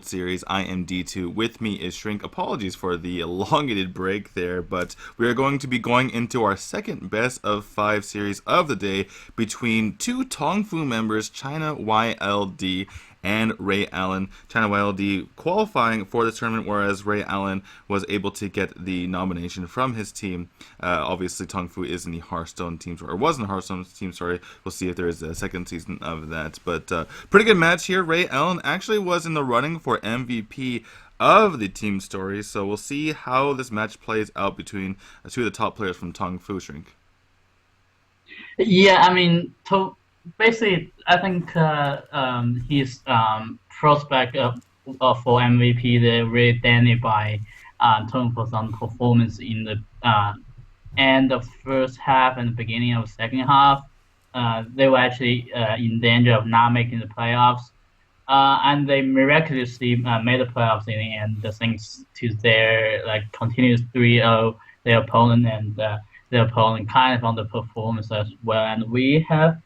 Gold Series. I am D2. With me is Shrink. Apologies for the elongated break there, but we are going to be going into our second best of 5 series of the day between two Tongfu members, ChinaYLD and RayAllen. ChinaYLD qualifying for the tournament, whereas RayAllen was able to get the nomination from his team. Obviously, Tongfu is in the Hearthstone team, or was in the Hearthstone team, sorry. We'll see if there is a second season of that. But pretty good match here. RayAllen actually was in the running for MVP of the team story, so we'll see how this match plays out between two of the top players from Tongfu, Shrink. Yeah, I mean, basically, I think his prospect for MVP they really damaged by Tongfu's performance in the end of first half and the beginning of second half. They were actually in danger of not making the playoffs, and they miraculously made the playoffs in the end, thanks to their continuous 3-0 their opponent and their opponent kind of underperformance as well. And we have.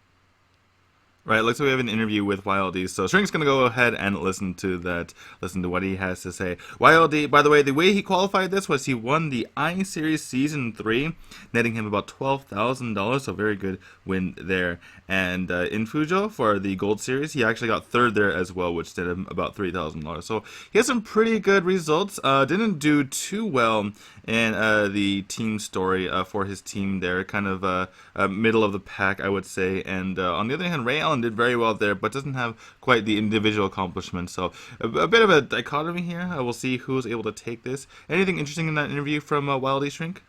Right, looks like we have an interview with YLD, so Shrink's going to go ahead and listen to that, listen to what he has to say. YLD, by the way he qualified this was he won the I-Series Season 3, netting him about $12,000, so very good win there. And in Fuzhou, for the Gold Series, he actually got third there as well, which netted him about $3,000. So he has some pretty good results. Didn't do too well in the team story for his team there, kind of middle of the pack, I would say. And on the other hand, RayAllen did very well there, but doesn't have quite the individual accomplishments. So a bit of a dichotomy here. We'll see who's able to take this. Anything interesting in that interview from YLD, Shrink?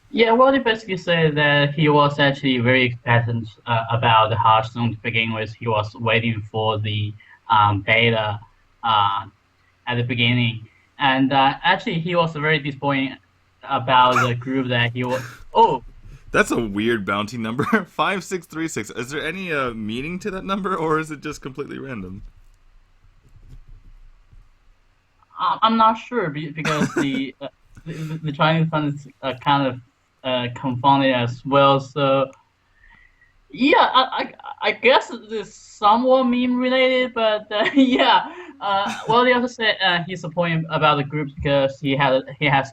Yeah, well, he basically said that he was actually very expectant about the Hearthstone to begin with. He was waiting for the beta at the beginning. And actually, he was very disappointed about the group that he was. Oh, that's a weird bounty number. 5636. Is there any meaning to that number, or is it just completely random? I'm not sure because the Chinese fund is kind of confounded as well. So yeah, I guess it's somewhat meme related, but yeah. Well, he also said he's disappointed about the group because he has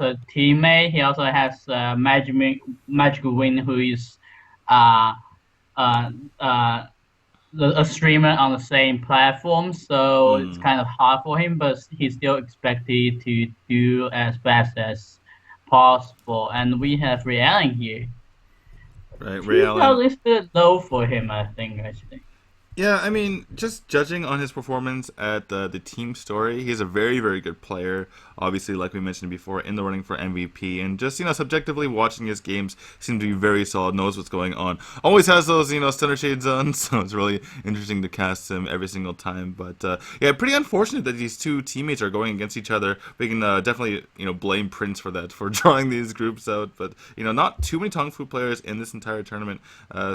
a teammate. He also has MagicWind, who is a streamer on the same platform. So it's kind of hard for him, but he's still expected to do as best as possible. And we have RayAllen here. Right, RayAllen. It's a bit low for him, I think, actually. Yeah, I mean, just judging on his performance at the team story, he's a very, very good player. Obviously, like we mentioned before, in the running for MVP, and just, subjectively watching his games, seems to be very solid, knows what's going on. Always has those, center shades on, so it's really interesting to cast him every single time. But, yeah, pretty unfortunate that these two teammates are going against each other. We can definitely, blame Prince for that, for drawing these groups out. But, not too many Tongfu players in this entire tournament,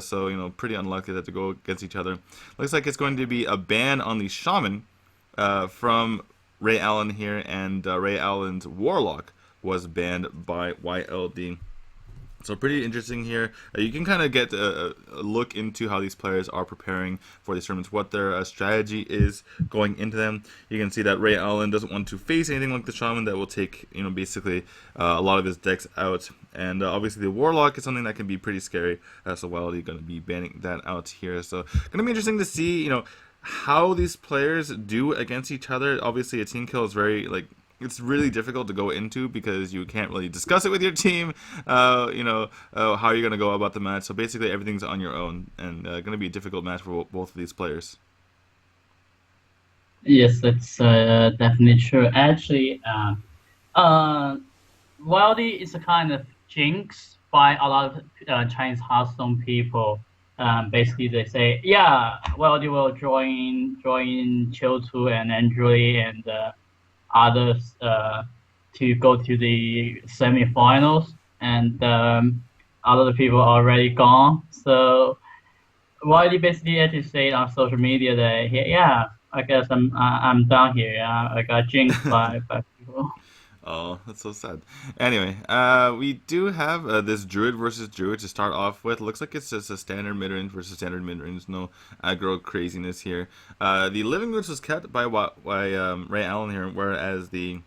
so, pretty unlucky that they go against each other. Looks like it's going to be a ban on the Shaman from RayAllen here, and RayAllen's Warlock was banned by YLD. So pretty interesting here. You can kind of get a look into how these players are preparing for these tournaments, what their strategy is going into them. You can see that RayAllen doesn't want to face anything like the Shaman that will take, basically a lot of his decks out. And obviously the Warlock is something that can be pretty scary. So YLD going to be banning that out here. So going to be interesting to see, how these players do against each other. Obviously a team kill is very, it's really difficult to go into because you can't really discuss it with your team, how you're going to go about the match. So basically everything's on your own, and going to be a difficult match for both of these players. Yes, that's definitely true. Actually, YLD is a kind of jinx by a lot of Chinese Hearthstone people. Basically, they say, yeah, YLD will join ChinaYLD and Android and others to go to the semi-finals, and a lot of people are already gone. So YLD basically actually said on social media that, yeah, I guess I'm down here. I got jinxed by people. Oh, that's so sad. Anyway, we do have this Druid versus Druid to start off with. Looks like it's just a standard mid range versus standard mid range. No aggro craziness here. The Living Roots was kept by RayAllen here, whereas the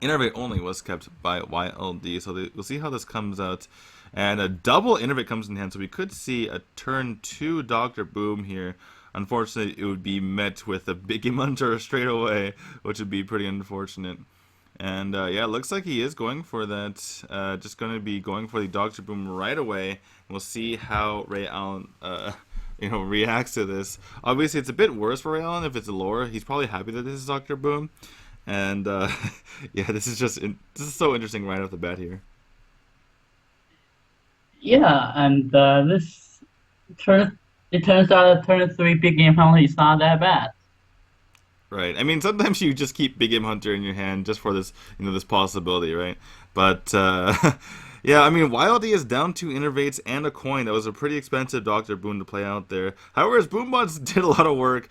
Innervate only was kept by YLD. So we'll see how this comes out. And a double Innervate comes in hand, so we could see a turn 2 Dr. Boom here. Unfortunately, it would be met with a Big Munter straight away, which would be pretty unfortunate. And yeah, it looks like he is going for that. Just going to be going for the Dr. Boom right away. We'll see how RayAllen, reacts to this. Obviously, it's a bit worse for RayAllen if it's a lower. He's probably happy that this is Dr. Boom. And yeah, this is so interesting right off the bat here. Yeah, and it turns out that turn 3 big game penalty is not that bad. Right. I mean, sometimes you just keep Big Game Hunter in your hand just for this, this possibility, right? But yeah, I mean, YLD is down 2 Innervates and a coin. That was a pretty expensive Dr. Boom to play out there. However, his Boombots did a lot of work,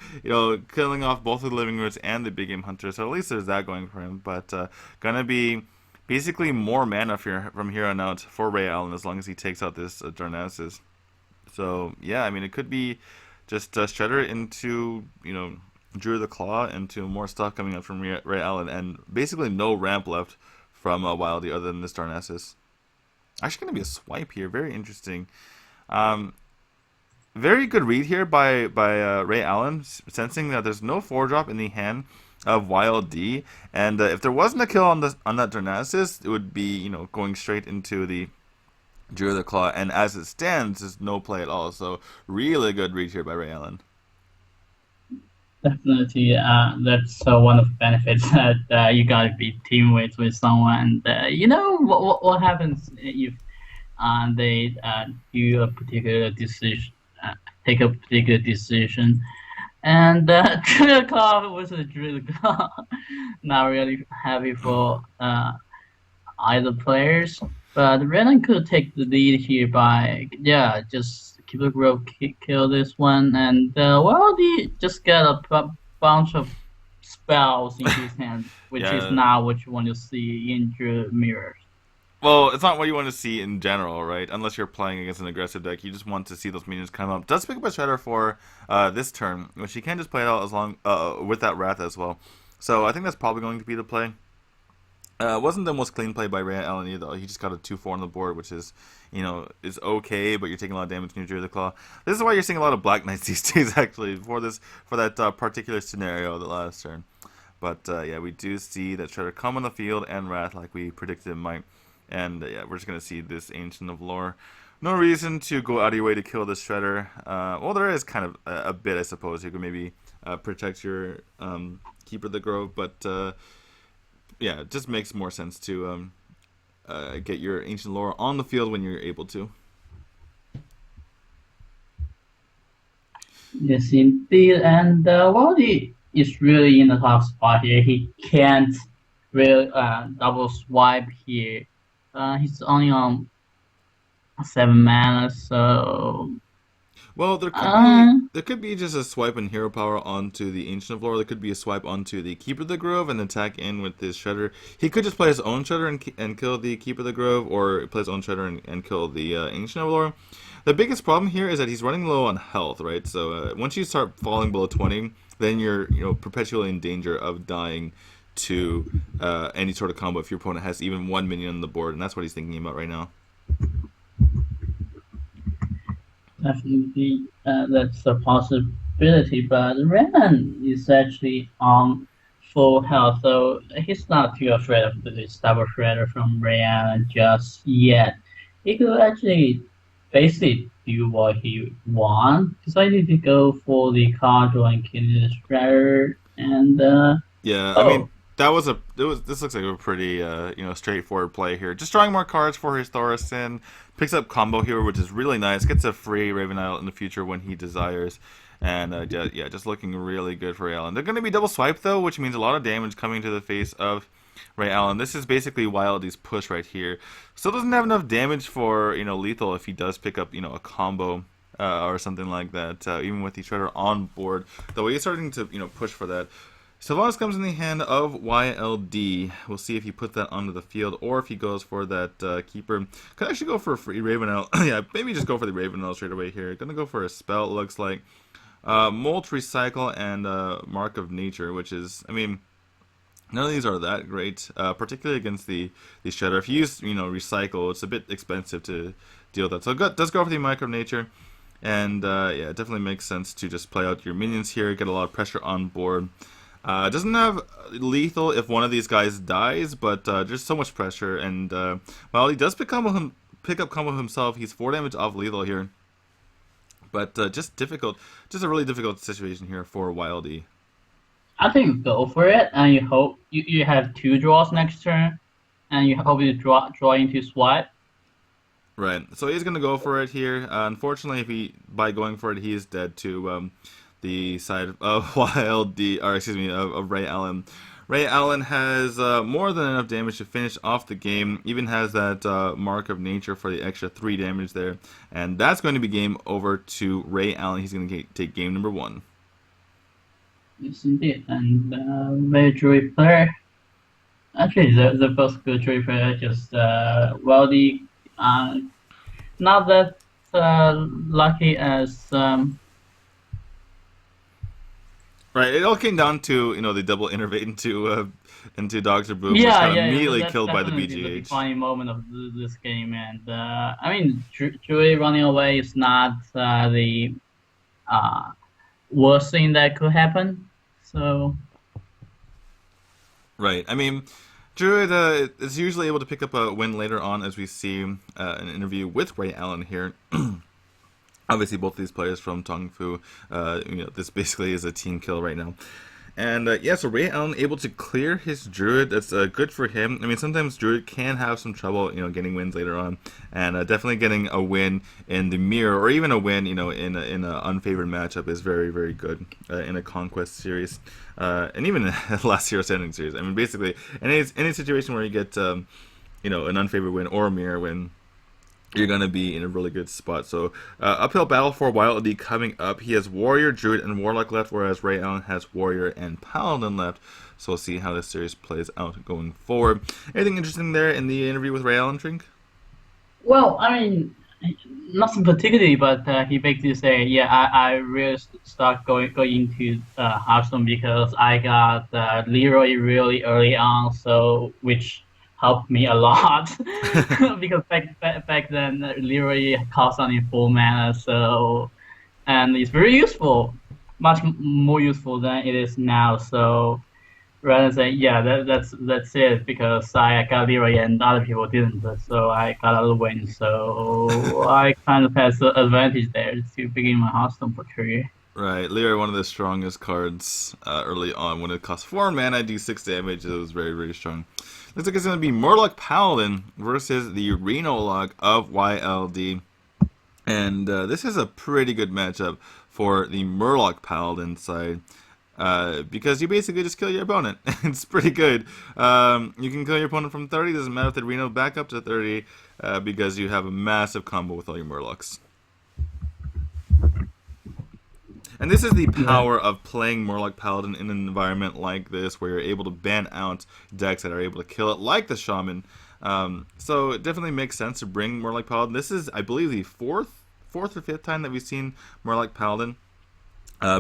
killing off both the Living Roots and the Big Game Hunter. So at least there's that going for him. But gonna be basically more mana from here on out for RayAllen as long as he takes out this Darnassus. So yeah, I mean, it could be just Shredder into Drew the Claw into more stuff coming up from RayAllen, and basically no ramp left from YLD other than this Darnassus. Actually, going to be a swipe here. Very interesting. Very good read here by RayAllen, sensing that there's no 4-drop in the hand of YLD, and if there wasn't a kill on that Darnassus, it would be going straight into the Drew the Claw, and as it stands, there's no play at all. So really good read here by RayAllen. Definitely, that's one of the benefits that you gotta be teammates with someone. What happens if they do a particular decision, take a particular decision, and Drill Claw was a Drill Claw, not really happy for either players. But Renan could take the lead here by just keep the grove, kill this one, and he just get a bunch of spells in his hand, which Yeah. is not what you want to see in the mirrors. Well, it's not what you want to see in general, right? Unless you're playing against an aggressive deck, you just want to see those minions come up. Does pick up a Shredder for this turn, which he can just play it out as long with that Wrath as well. So I think that's probably going to be the play. Wasn't the most clean play by RayAllen either. He just got a 2-4 on the board, which is, is okay, but you're taking a lot of damage when you drew the claw. This is why you're seeing a lot of Black Knights these days, actually, for that particular scenario the last turn. But yeah, we do see that Shredder come on the field and Wrath like we predicted it might. And yeah, we're just going to see this Ancient of Lore. No reason to go out of your way to kill this Shredder. Well, there is kind of a bit, I suppose. You could maybe protect your Keeper of the Grove, but yeah, it just makes more sense to get your Ancient Lore on the field when you're able to. Yes, indeed. And Waldy is really in a tough spot here. He can't really double swipe here. He's only on 7 mana, so... Well, there could be just a swipe and hero power onto the Ancient of Lore. There could be a swipe onto the Keeper of the Grove and attack in with his Shredder. He could just play his own Shredder and kill the Keeper of the Grove, or play his own Shredder and kill the Ancient of Lore. The biggest problem here is that he's running low on health, right? So once you start falling below 20, then you're perpetually in danger of dying to any sort of combo if your opponent has even 1 minion on the board, and that's what he's thinking about right now. Definitely, that's a possibility, but Renan is actually on full health, so he's not too afraid of this double shredder from RayAllen just yet. He could actually basically do what he wants. Decided to go for the card draw and kill the shredder, and yeah, I mean, this looks like a pretty straightforward play here. Just drawing more cards for his Thorison. Picks up Combo here, which is really nice. Gets a free Raven Isle in the future when he desires. And yeah, just looking really good for RayAllen. They're going to be double swipe though, which means a lot of damage coming to the face of RayAllen. This is basically YLD's push right here. Still doesn't have enough damage for lethal if he does pick up a combo or something like that. Even with the Shredder on board, though he's starting to push for that. Sylvanas comes in the hand of YLD. We'll see if he puts that onto the field or if he goes for that keeper. Could actually go for a free Ravenel. Yeah, maybe just go for the Ravenel straight away here. Gonna go for a spell, it looks like. Molt, Recycle, and Mark of Nature, which is, I mean, none of these are that great, particularly against the Shredder. If you use, Recycle, it's a bit expensive to deal with that. So it does go for the Mark of Nature. And yeah, it definitely makes sense to just play out your minions here, get a lot of pressure on board. Doesn't have lethal if one of these guys dies, but there's so much pressure, and while he does pick up combo himself, he's 4 damage off lethal here. But just difficult, just a really difficult situation here for YLD. I think go for it, and you hope you have 2 draws next turn, and you hope you draw into swipe. Right, so he's gonna go for it here. Unfortunately, by going for it, he is dead to the side of YLD, or excuse me, of RayAllen. RayAllen has more than enough damage to finish off the game. Even has that Mark of Nature for the extra 3 damage there, and that's going to be game over to RayAllen. He's going to take game number 1. Yes, indeed, and very Druid player. Actually, the first good Druid player, just Weldy, not that lucky as. Right, it all came down to the double innervate into Dr. Boom, Yeah, which got yeah, immediately that's killed by the definitely the BGH. defining moment of this game, and I mean, Druid running away is not the worst thing that could happen. So. Right, I mean, Druid is usually able to pick up a win later on, as we see an interview with RayAllen here. Obviously, both of these players from Tongfu, this basically is a team kill right now. And yeah, so RayAllen able to clear his Druid. That's good for him. I mean, sometimes Druid can have some trouble, getting wins later on, and definitely getting a win in the mirror, or even a win, in an unfavored matchup is very, very good in a Conquest series, and even in last Hero Standing series. I mean, basically, any situation where you get, an unfavored win or a mirror win, you're going to be in a really good spot. So, uphill battle for YLD coming up. He has Warrior, Druid, and Warlock left, whereas RayAllen has Warrior and Paladin left. So we'll see how this series plays out going forward. Anything interesting there in the interview with RayAllen, Trink? Well, I mean, nothing particularly, but he basically say, yeah, I really start going into Hearthstone because I got Leroy really early on, so which helped me a lot because back then Leroy cost only 4 mana, so and it's very useful, much more useful than it is now. So rather than say, yeah, that's it, because I got Leroy and other people didn't, so I got a little win. So I kind of has the advantage there to begin my Hearthstone career. Right, Leroy, one of the strongest cards early on. When it costs 4 mana, do 6 damage, it was very, very strong. Looks like it's going to be Murloc Paladin versus the Rhinolog of YLD. And this is a pretty good matchup for the Murloc Paladin side. Because you basically just kill your opponent. It's pretty good. You can kill your opponent from 30, doesn't matter if the Reno back up to 30, because you have a massive combo with all your Murlocs. And this is the power of playing Murloc Paladin in an environment like this, where you're able to ban out decks that are able to kill it, like the Shaman. So it definitely makes sense to bring Murloc Paladin. This is, I believe, the fourth or fifth time that we've seen Murloc Paladin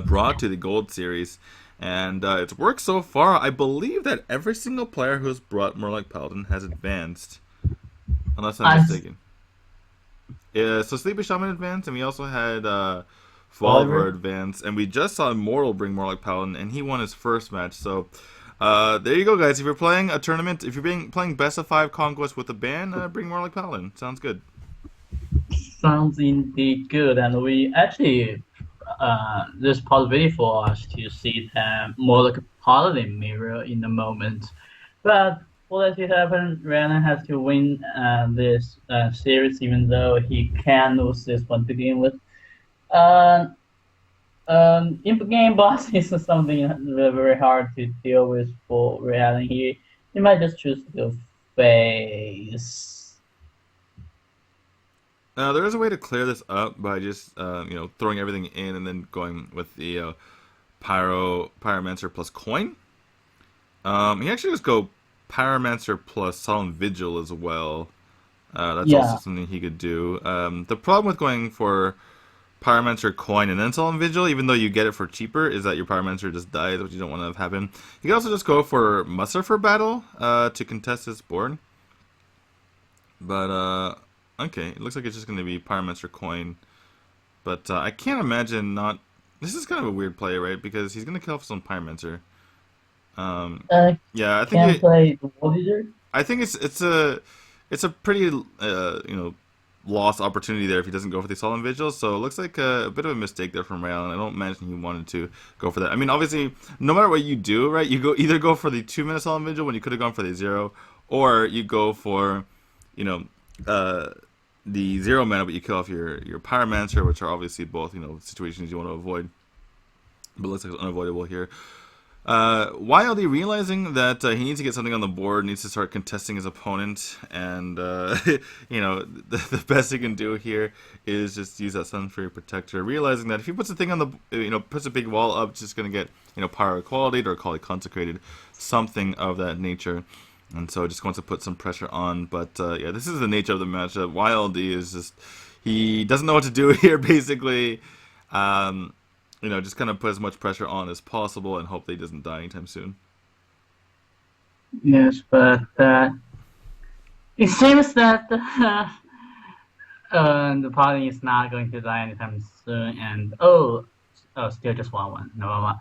brought to the Gold Series. And it's worked so far. I believe that every single player who's brought Murloc Paladin has advanced, unless I'm mistaken. Yeah, so Sleepy Shaman advanced, and we also had Volver advance, and we just saw Immortal bring Murloc Paladin, and he won his first match. So there you go, guys. If you're playing a tournament, if you're playing best of 5 Conquest with a ban, bring Murloc Paladin. Sounds good. Sounds indeed good, and we actually there's possibility for us to see the Murloc Paladin mirror in the moment, but for that to happen, Rhiannon has to win this series, even though he can lose this one to begin with. In-game boss is something very hard to deal with for RayAllen here. He might just choose to face. There is a way to clear this up by just throwing everything in and then going with the Pyromancer plus coin. He actually just go Pyromancer plus Solemn Vigil as well. That's also Yeah. something he could do. The problem with going for Pyromancer coin and then Solemn Vigil, even though you get it for cheaper, is that your Pyromancer just dies, which you don't want to have happen. You can also just go for Muster for battle to contest this board. But, okay, it looks like it's just going to be Pyromancer coin. But I can't imagine not... This is kind of a weird play, right? Because he's going to kill off his own Pyromancer. Um, Uh, yeah, I think can play the War Leader. I think it's a pretty lost opportunity there if he doesn't go for the Solemn Vigil. So it looks like a bit of a mistake there from RayAllen. I don't imagine he wanted to go for that. I mean, obviously, no matter what you do, right, you either go for the 2 minute Solemn Vigil when you could have gone for the 0, or you go for, you know, the 0 mana, but you kill off your Pyromancer, which are obviously both situations you want to avoid. But it looks like it's unavoidable here. YLD realizing that he needs to get something on the board, needs to start contesting his opponent, and the best he can do here is just use that Sunfury Protector, realizing that if he puts a thing on the puts a big wall up, it's just gonna get Power Equality or Call it Consecrated, something of that nature. And so just wants to put some pressure on, but yeah, this is the nature of the matchup. YLD is just, he doesn't know what to do here, basically. Just kind of put as much pressure on as possible and hope that he doesn't die anytime soon. Yes, but it seems that the party is not going to die anytime soon. And still just 1/1. No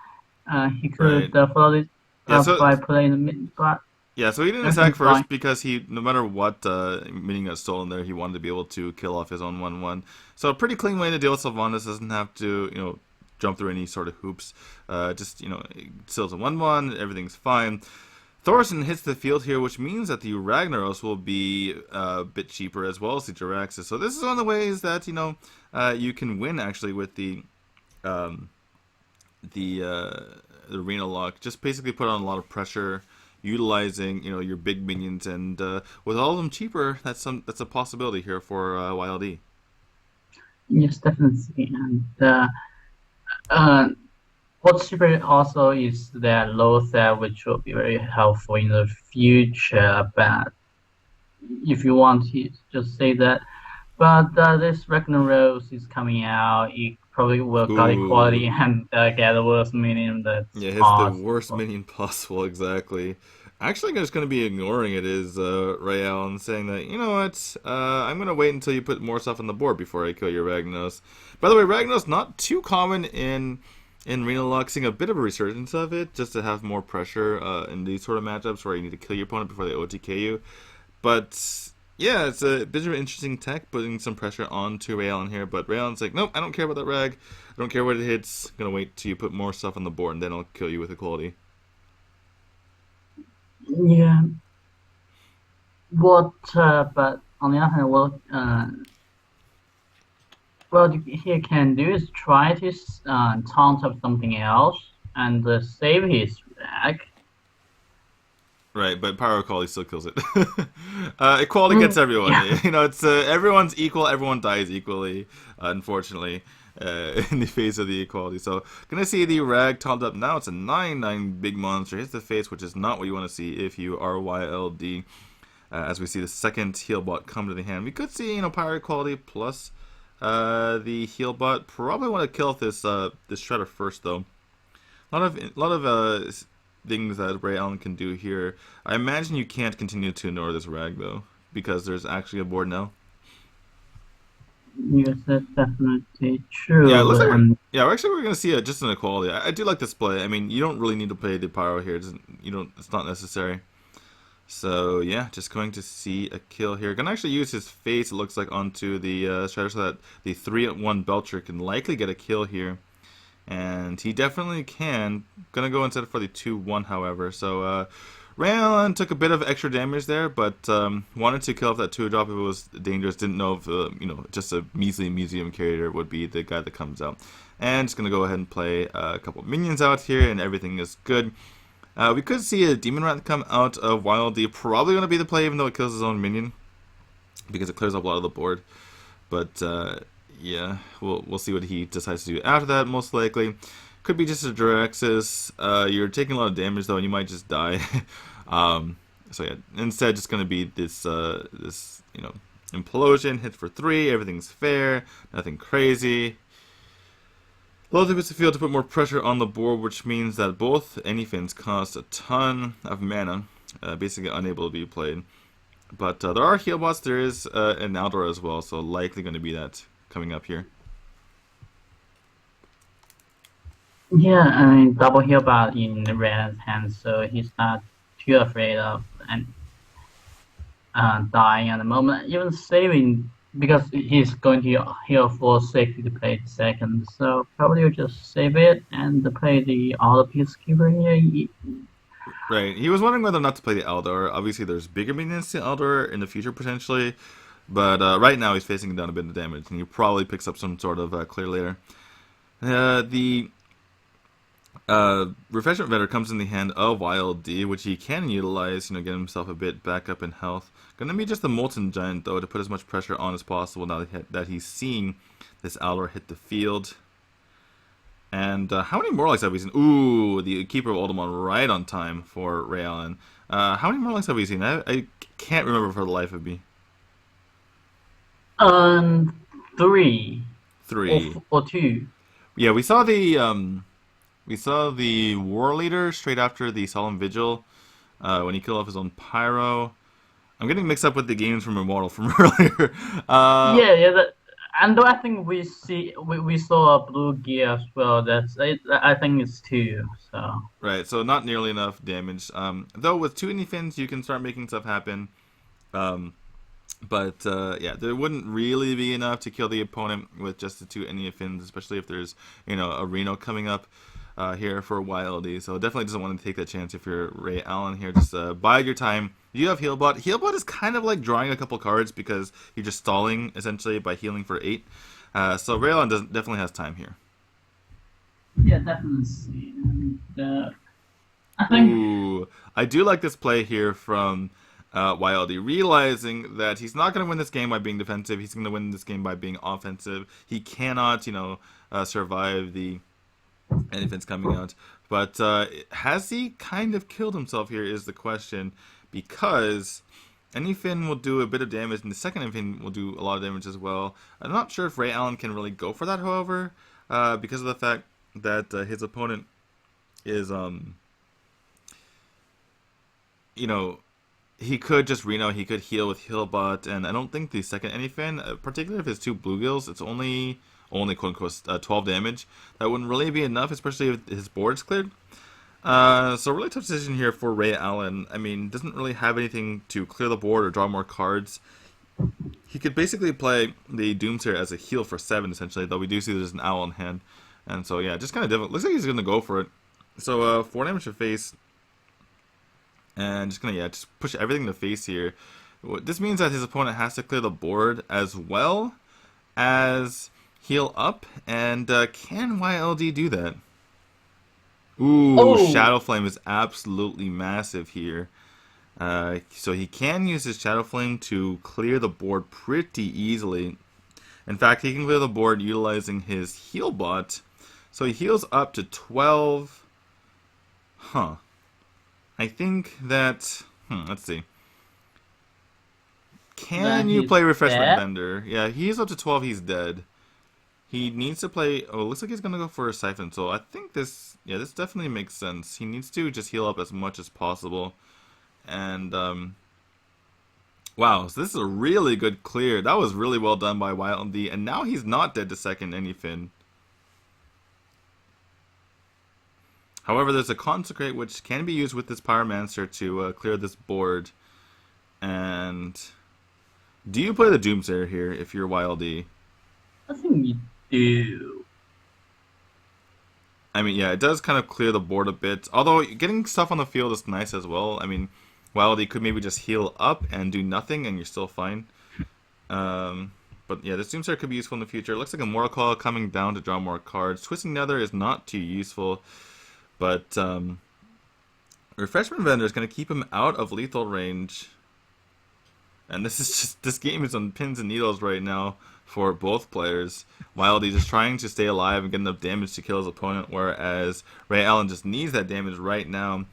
1/1. He could Right. follow this Yeah, so by playing the mid, but yeah, so he didn't attack everything's first fine. because he, no matter what minion got stolen there, he wanted to be able to kill off his own 1/1. So a pretty clean way to deal with Sylvanas. Doesn't have to jump through any sort of hoops. Just steals a 1/1. Everything's fine. Thorson hits the field here, which means that the Ragnaros will be a bit cheaper as well as the Jiraxis. So this is one of the ways that you can win actually with um, the Arena Lock. Just basically put on a lot of pressure, utilizing your big minions, and with all of them cheaper, that's a possibility here for YLD. Yes, definitely. And uh, what's super also is that low set, which will be very helpful in the future. But if you want to just say that, but this Ragnaros is coming out. It probably will got equality Ooh. and get the worst minion that's Yeah, hits the worst possible. minion possible, exactly. Actually, I'm just going to be ignoring it, is RayAllen, and saying that, you know what, I'm going to wait until you put more stuff on the board before I kill your Ragnos. By the way, Ragnos, not too common in Arena Lock, seeing a bit of a resurgence of it, just to have more pressure in these sort of matchups where you need to kill your opponent before they OTK you. But yeah, it's a bit of an interesting tech, putting some pressure onto RayAllen here. But RayAllen's like, nope, I don't care about that Rag. I don't care what it hits. I'm gonna wait till you put more stuff on the board, and then I'll kill you with equality. Yeah. But on the other hand, what he can do is try to taunt up something else and save his Rag. Right, but Power Equality still kills it. Equality gets everyone. Yeah. It's everyone's equal. Everyone dies equally. Unfortunately, in the face of the equality. So, gonna see the Rag topped up now. It's a 9/9 big monster. Hits the face, which is not what you want to see if you are YLD. As we see the second heal bot come to the hand, we could see Power Equality plus the heal bot. Probably want to kill this this Shredder first though. A lot of things that RayAllen can do here. I imagine you can't continue to ignore this Rag though, because there's actually a board now. Yes, that's definitely Yeah, it true. looks like And we're gonna see just an equality. I do like this play. I mean, you don't really need to play the pyro here. It's not necessary. So yeah, just going to see a kill here. Gonna actually use his face. It looks like onto the Shredder so that the 3/1 Belcher can likely get a kill here. And he definitely can. Gonna go instead for the 2/1, however. So RayAllen took a bit of extra damage there, but wanted to kill off that 2-drop if it was dangerous. Didn't know if just a measly museum carrier would be the guy that comes out. And just gonna go ahead and play a couple minions out here, and everything is good. We could see a Demon Rat come out of YLD. Probably gonna be the play, even though it kills his own minion, because it clears up a lot of the board. But yeah, we'll see what he decides to do after that, most likely. Could be just a Direxis. You're taking a lot of damage though, and you might just die. So yeah, instead, just gonna be this implosion. Hits for 3. Everything's fair. Nothing crazy. Low bits of field to put more pressure on the board, which means that both Anyfins cost a ton of mana, basically unable to be played. But there are heal bots. There is an Aldor as well, so likely going to be that coming up here. Yeah, I mean, double heal bot in Red's hands, so he's not too afraid of dying at the moment, even saving, because he's going to heal for safety to play second, so probably will just save it and play the other Peacekeeper here. Right, he was wondering whether or not to play the Aldor. Obviously, there's bigger minions to Aldor in the future potentially, but right now he's facing down a bit of damage, and he probably picks up some sort of clear later. The Refreshment Vendor comes in the hand of YLD, which he can utilize, get himself a bit back up in health. Gonna be just a Molten Giant, though, to put as much pressure on as possible now that he's seeing this Aldor hit the field. And how many Morlocks have we seen? Ooh, the Keeper of Oldemon right on time for RayAllen. How many Morlocks have we seen? I can't remember for the life of me. 3. 3. Or 2. Yeah, we saw the War Leader straight after the Solemn Vigil when he killed off his own Pyro. I'm getting mixed up with the games from Immortal from earlier. And I think we saw a blue gear as well. I think it's 2. So right, so not nearly enough damage. Though with 2 Anyfins, you can start making stuff happen. But yeah, there wouldn't really be enough to kill the opponent with just the 2 Anyfins, especially if there's a Reno coming up here for YLD. So definitely doesn't want to take that chance if you're RayAllen here. Just bide your time. You have Healbot. Healbot is kind of like drawing a couple cards because you're just stalling essentially by healing for 8. So RayAllen definitely has time here. Yeah, definitely. I think. Ooh, I do like this play here from YLD, realizing that he's not going to win this game by being defensive. He's going to win this game by being offensive. He cannot, survive the Anyfins coming out. But has he kind of killed himself here is the question, because Anyfin will do a bit of damage, and the second Anyfin will do a lot of damage as well. I'm not sure if RayAllen can really go for that, however, because of the fact that his opponent is, he could just Reno, he could heal with Healbot, and I don't think the second Anyfin, particularly if it's 2 Bluegills, it's only Conquest 12 damage. That wouldn't really be enough, especially if his board's cleared. So really tough decision here for RayAllen. I mean, doesn't really have anything to clear the board or draw more cards. He could basically play the Doomsayer as a heal for 7, essentially, though we do see there's an owl in hand. And so, yeah, just kind of difficult. Looks like he's going to go for it. So, 4 damage to face. And just going to, just push everything to face here. This means that his opponent has to clear the board as well as heal up. And can YLD do that? Ooh, Shadow Flame is absolutely massive here. So he can use his Shadow Flame to clear the board pretty easily. In fact, he can clear the board utilizing his Healbot. So he heals up to 12. Huh. I think that... let's see. Can you play Refreshment Vendor? Yeah, he's up to 12, he's dead. He needs to play... Oh, it looks like he's going to go for a Siphon. So I think this... Yeah, this definitely makes sense. He needs to just heal up as much as possible. And, wow, so this is a really good clear. That was really well done by YLD. And now he's not dead to second Anyfin. However, there's a Consecrate, which can be used with this Pyromancer to clear this board. And... Do you play the Doomsayer here if you're YLD? I think you do. I mean, yeah, it does kind of clear the board a bit. Although, getting stuff on the field is nice as well. I mean, YLD could maybe just heal up and do nothing, and you're still fine. But yeah, this Doomsayer could be useful in the future. It looks like a Immortal Call coming down to draw more cards. Twisting Nether is not too useful. But Refreshment Vendor is going to keep him out of lethal range. And this game is on pins and needles right now for both players. YLD just trying to stay alive and get enough damage to kill his opponent, whereas RayAllen just needs that damage right now.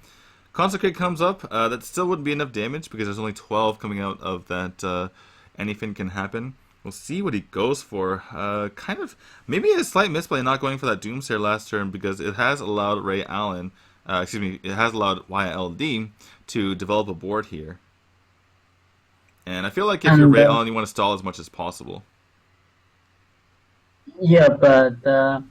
Consecrate comes up. That still wouldn't be enough damage because there's only 12 coming out of that. Anything can happen. We'll see what he goes for. Kind of maybe a slight misplay not going for that Doomsayer last turn because it has allowed RayAllen, it has allowed YLD to develop a board here. And I feel like if you're And RayAllen, you want to stall as much as possible. yeah, but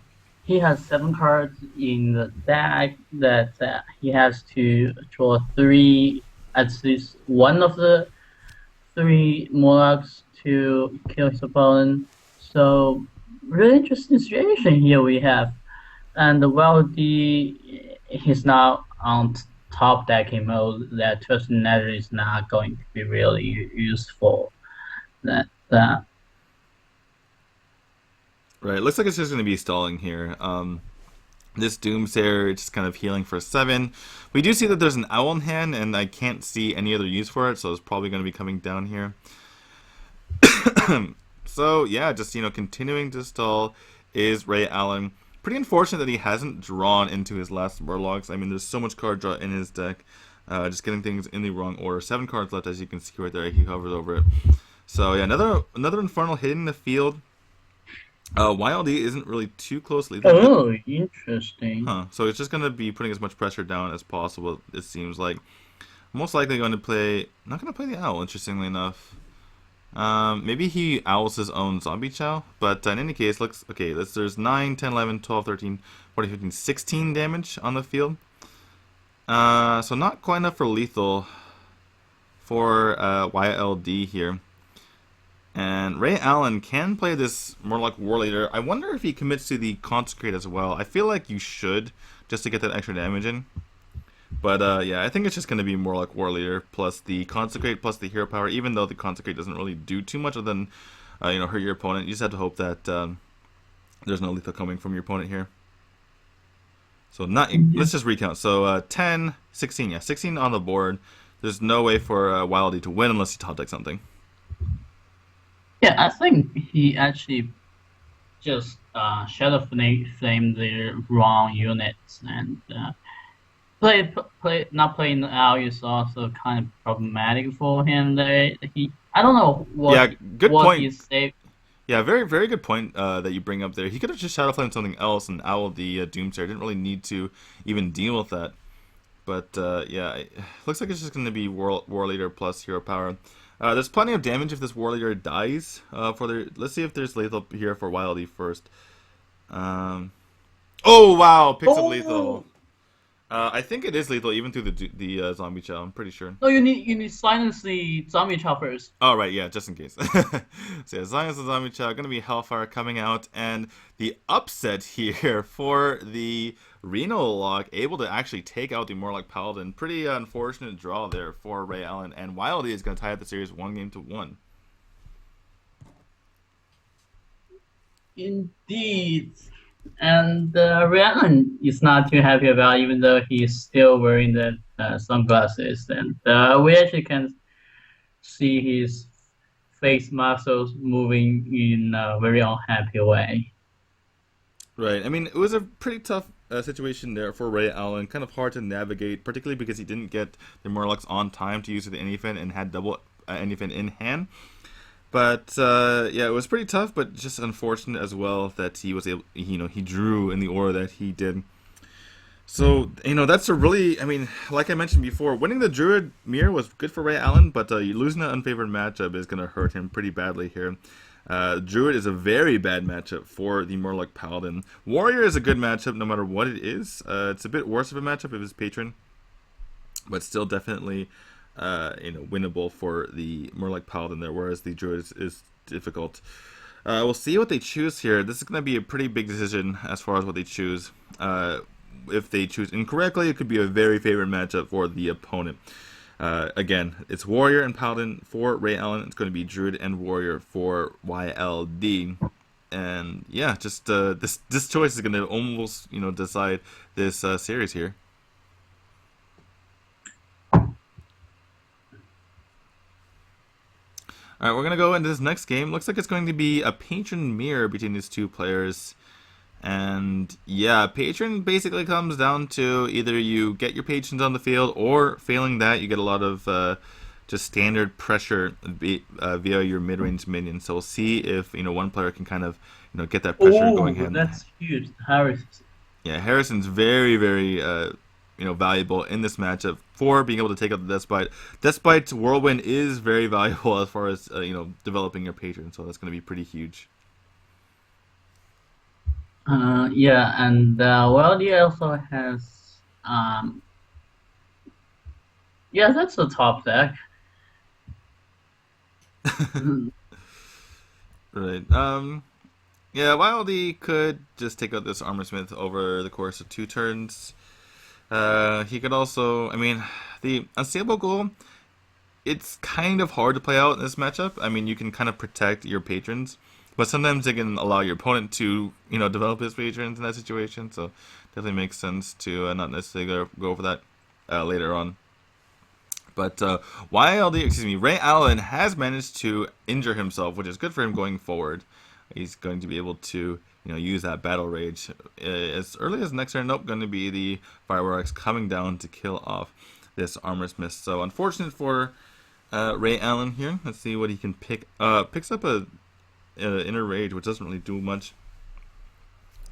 he has 7 cards in the deck that he has to draw 3, at least one of the 3 Morlocks to kill his opponent. So really interesting situation here we have. And WildD he's now on top decking mode. That Trust Nether is not going to be really useful. That Right, looks like it's just going to be stalling here. This Doomsayer just kind of healing for 7. We do see that there's an Owl in hand, and I can't see any other use for it, so it's probably going to be coming down here. So, yeah, just, continuing to stall is RayAllen. Pretty unfortunate that he hasn't drawn into his last Murlocs. I mean, there's so much card draw in his deck. Just getting things in the wrong order. 7 cards left, as you can see right there. He hovers over it. So, yeah, another Infernal hitting the field. YLD isn't really too closely. oh, interesting. So it's just going to be putting as much pressure down as possible, it seems like. Most likely going to play... Not going to play the Owl, interestingly enough. Maybe he owls his own Zombie Chow. But in any case, looks... Okay, there's 9, 10, 11, 12, 13, 14, 15, 16 damage on the field. So not quite enough for lethal for YLD here. And RayAllen can play this Murloc War Leader. I wonder if he commits to the Consecrate as well. I feel like you should, just to get that extra damage in. But yeah, I think it's just going to be Murloc War Leader plus the Consecrate plus the Hero Power, even though the Consecrate doesn't really do too much other than hurt your opponent. You just have to hope that there's no lethal coming from your opponent here. So let's just recount. So 10, 16, yeah, 16 on the board. There's no way for YLD to win unless you top deck something. Yeah, I think he actually just Shadow Flame the wrong units, and not playing the Owl is also kind of problematic for him. There, I don't know what good point. He's saved. Yeah, very very good point that you bring up there. He could have just Shadow Flame something else and Owl the Doomsayer. Didn't really need to even deal with that. But yeah, it looks like it's just going to be War Leader plus Hero Power. There's plenty of damage if this War Leader dies. Let's see if there's lethal here for YLD first. Oh wow, picks up lethal. I think it is lethal even through the Zombie Chow. I'm pretty sure. No, you need silence the Zombie Chow first. Oh right, yeah, just in case. So yeah, silence the Zombie Chow. Gonna be Hellfire coming out, and the upset here for the Reno Lock, able to actually take out the Morlock Paladin. Pretty unfortunate draw there for RayAllen, and YLD is gonna tie up the series 1-1. Indeed. And RayAllen is not too happy about it, even though he's still wearing the sunglasses. And we actually can see his face muscles moving in a very unhappy way. Right. I mean, it was a pretty tough situation there for RayAllen. Kind of hard to navigate, particularly because he didn't get the Murlocs on time to use the Anyfin and had double Anyfin in hand. But yeah, it was pretty tough, but just unfortunate as well that he was able, he drew in the order that he did. So, that's a really, I mean, like I mentioned before, winning the Druid Mirror was good for RayAllen, but losing an unfavored matchup is going to hurt him pretty badly here. Druid is a very bad matchup for the Murloc Paladin. Warrior is a good matchup no matter what it is. It's a bit worse of a matchup if it's Patron, but still definitely winnable for the Murloc Paladin there, whereas the Druid is difficult. We'll see what they choose here. This is going to be a pretty big decision as far as what they choose. If they choose incorrectly, it could be a very favorite matchup for the opponent. Again, it's Warrior and Paladin for RayAllen. It's going to be Druid and Warrior for YLD. And yeah, just this choice is going to almost decide this series here. All right, we're gonna go into this next game. Looks like it's going to be a patron mirror between these two players. And yeah, patron basically comes down to either you get your patrons on the field, or failing that, you get a lot of just standard pressure via your mid-range minions. So we'll see if one player can kind of get that pressure going Oh, hand. that's huge. Harris. Yeah, Harrison's very very valuable in this matchup for being able to take out the Despite. Despite's Whirlwind is very valuable as far as developing your patron, so that's going to be pretty huge. Yeah, and YLD also has yeah, that's a top deck. Right. Yeah, YLD could just take out this Armor Smith over the course of 2 turns. He could also, I mean, the Unstable Goal, it's kind of hard to play out in this matchup. I mean, you can kind of protect your patrons, but sometimes it can allow your opponent to, develop his patrons in that situation. So definitely makes sense to not necessarily go for that later on. But RayAllen has managed to injure himself, which is good for him going forward. He's going to be able to, use that battle rage as early as next turn. Nope, going to be the fireworks coming down to kill off this Armor Smith. So unfortunate for RayAllen here. Let's see what he can pick. Picks up a inner rage, which doesn't really do much.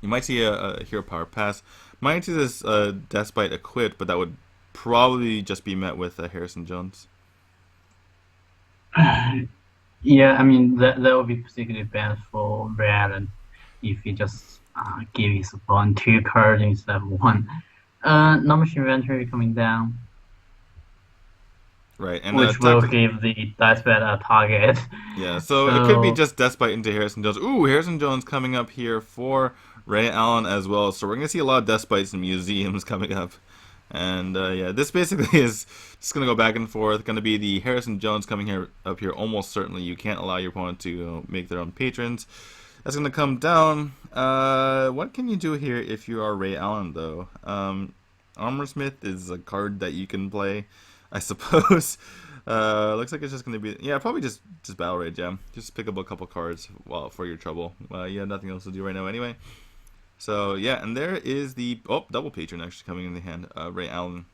You might see a hero power pass. Might see this Deathbite equipped, but that would probably just be met with Harrison Jones. Yeah, I mean that would be particularly bad for RayAllen if he just give his opponent 2 cards instead of 1. Non-machine inventory coming down. Right, and which will give the Despite a target. Yeah, so it could be just Despite into Harrison Jones. Ooh, Harrison Jones coming up here for RayAllen as well. So we're going to see a lot of Despites in museums coming up. And yeah, this basically is just going to go back and forth. Going to be the Harrison Jones coming up here almost certainly. You can't allow your opponent to make their own patrons. That's going to come down. What can you do here if you are RayAllen, though? Armor Smith is a card that you can play, I suppose. Looks like it's just going to be... Yeah, probably just Battle Rage, yeah. Just pick up a couple cards for your trouble. You have nothing else to do right now anyway. So, yeah, and there is the... Oh, double patron actually coming in the hand. RayAllen.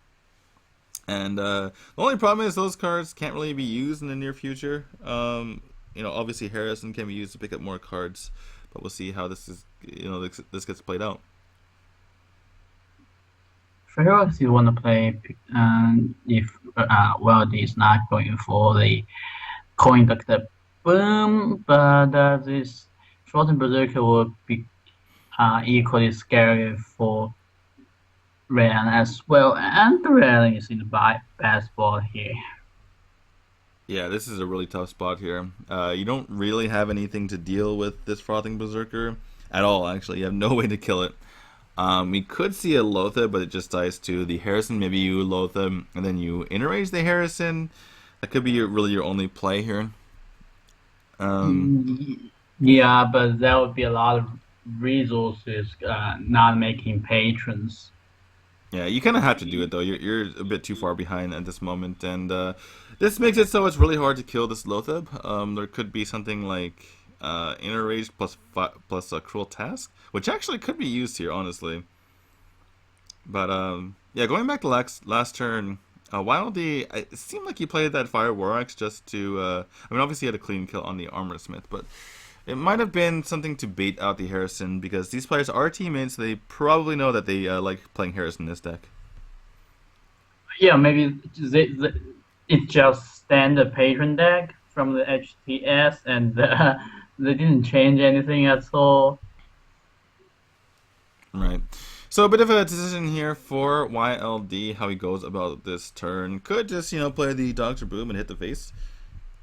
And the only problem is those cards can't really be used in the near future. Obviously Harrison can be used to pick up more cards. But we'll see how this is... this gets played out. For heroes, you want to play if YLD is not going for the coin doctor boom, but this Frozen Berserker will be equally scary for RayAllen as well, and RayAllen is in the bad spot here. Yeah, this is a really tough spot here. You don't really have anything to deal with this Frothing Berserker at all, actually. You have no way to kill it. We could see a Lothar, but it just dies to the Harrison. Maybe you Lothar, and then you Interrage the Harrison. That could be really your only play here. Yeah, but that would be a lot of resources not making patrons. Yeah, you kind of have to do it, though. You're a bit too far behind at this moment, and this makes it so it's really hard to kill this Lothar. There could be something like... Inner Rage plus a Cruel Task, which actually could be used here, honestly. But yeah, going back to last turn, YLD, it seemed like he played that Fire War Axe just to... I mean, obviously he had a clean kill on the Armor Smith, but it might have been something to bait out the Harrison, because these players are teammates, so they probably know that they like playing Harrison in this deck. Yeah, maybe it just standard patron deck from the HTS, and they didn't change anything at all. Right. So a bit of a decision here for YLD, how he goes about this turn. Could just, play the Dr. Boom and hit the face.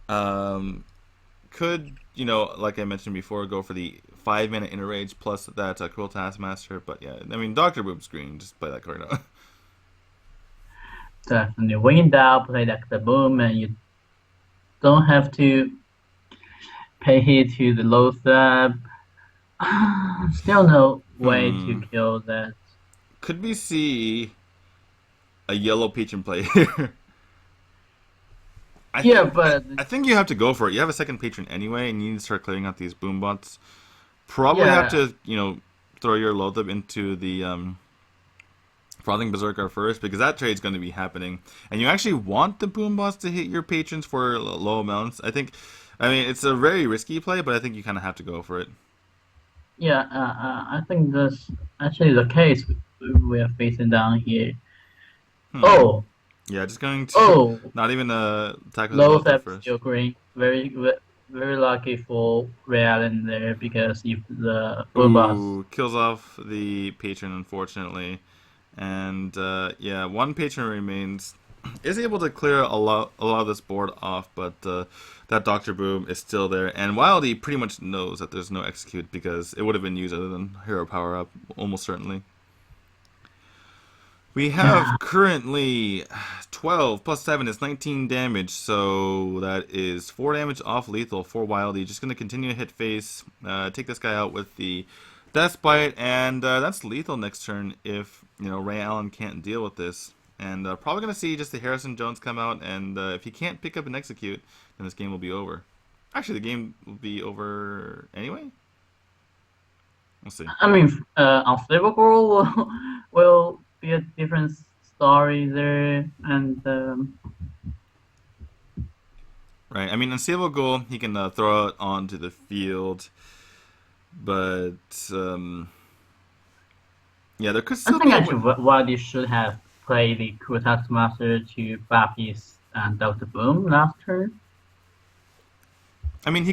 Could, like I mentioned before, go for the 5-mana Inner Rage plus that Cruel Taskmaster. But yeah, I mean, Dr. Boom's green. Just play that card out. Definitely. Win down, play Dr. Boom, and you don't have to pay hit to the Lothar. Still no way to kill that. Could we see a yellow patron play here? I Yeah, think but I think you have to go for it. You have a second patron anyway, and you need to start clearing out these boom bots. Probably have yeah, to, throw your Loatheb into the Frothing Berserker first because that trade's going to be happening, and you actually want the boom bots to hit your patrons for low amounts. I mean, it's a very risky play, but I think you kind of have to go for it. yeah. I think that's actually the case we are facing down here. Hmm. Oh, Yeah, just going to oh, not even attack with a low Loatheb step first. still green. Very lucky for RayAllen there because if the boom boss. Ooh, kills off the patron, unfortunately. And yeah, one patron remains. Is able to clear a lot of this board off, but that Doctor Boom is still there. And YLD pretty much knows that there's no execute because it would have been used other than hero power up, almost certainly. We Yeah, have currently 12 plus 7 is 19 damage, so that is 4 damage off lethal for YLD. Just going to continue to hit face, take this guy out with the Death Bite, and that's lethal next turn if RayAllen can't deal with this. And probably going to see just the Harrison Jones come out, and if he can't pick up and execute, then this game will be over. Actually, the game will be over anyway? We'll see. I mean, Unstable will be a different story there, and Right, I mean, Unstable Goal, he can throw it onto the field, but yeah, there could I still be think a actually win. Wadi should have played the Kurtax Master to buff his Delta Boom last turn. I mean, he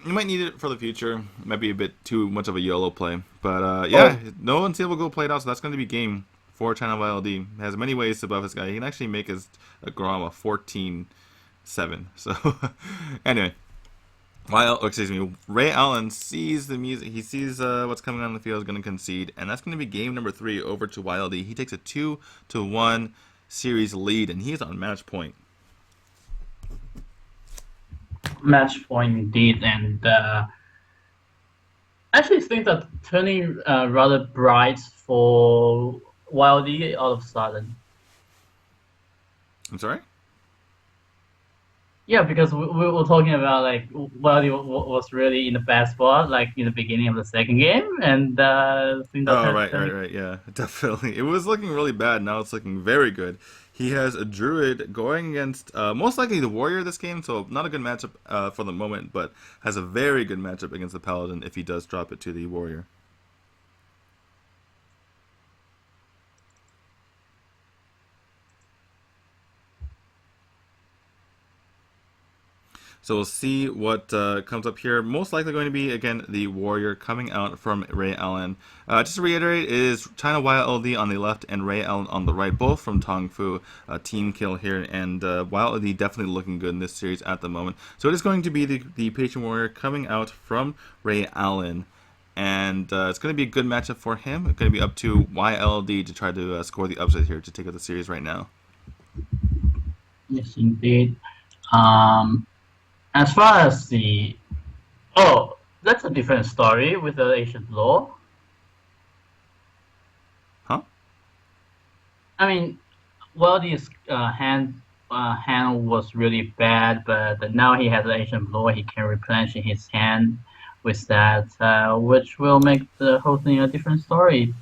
might need it for the future. It might be a bit too much of a YOLO play. But yeah, Oh, no Unstable Goal played out, so that's going to be game for ChinaYLD. Has many ways to buff this guy. He can actually make his Gromma 14-7. So anyway, excuse me, RayAllen sees the music. He sees what's coming on the field. Is going to concede, and that's going to be game number 3 over to YLD. He takes a 2-1 series lead, and he's on match point. match point indeed, and I actually think that turning rather bright for YLD all of a sudden. I'm sorry. Yeah, because we were talking about like YLD was really in the bad spot, like in the beginning of the second game, and I think that Oh, right, right, turning. right. Yeah, definitely. It was looking really bad. Now it's looking very good. He has a druid going against most likely the warrior this game, so not a good matchup for the moment, but has a very good matchup against the paladin if he does drop it to the warrior. So we'll see what comes up here. Most likely going to be, again, the Warrior coming out from RayAllen. Just to reiterate, it is ChinaYLD on the left and RayAllen on the right, both from Tongfu. Team kill here, and YLD definitely looking good in this series at the moment. So it is going to be the Patron Warrior coming out from RayAllen. And it's going to be a good matchup for him. It's going to be up to YLD to try to score the upset here to take out the series right now. Yes, indeed. Um, as far as that's a different story with the ancient law. Huh? I mean, well, his hand was really bad, but now he has an ancient law. He can replenish his hand with that, which will make the whole thing a different story.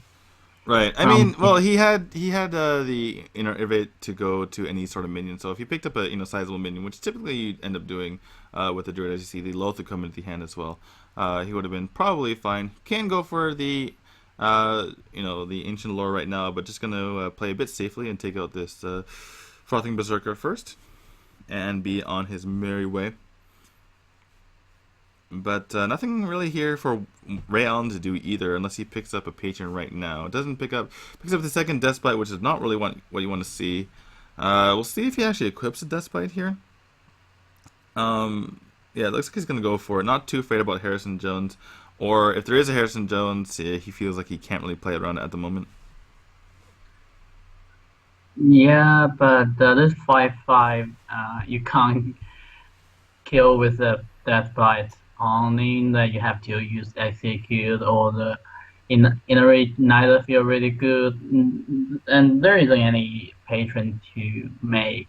Right. I From mean, well, he had the evade to go to any sort of minion. So if he picked up a sizable minion, which typically you end up doing with the druid, as you see, the Loth would come into the hand as well. He would have been probably fine. Can go for the the ancient lore right now, but just gonna play a bit safely and take out this frothing berserker first, and be on his merry way. But nothing really here for RayAllen to do either, unless he picks up a patron right now. It doesn't picks up the second Deathbite, which is not really what you want to see. We'll see if he actually equips a Deathbite here. Yeah, it looks like he's going to go for it. Not too afraid about Harrison Jones. Or if there is a Harrison Jones, he feels like he can't really play around it at the moment. yeah, but this 5/5, you can't kill with the death bite. Only that you have to use execute or the iterate neither feel really good, and there isn't any patron to make.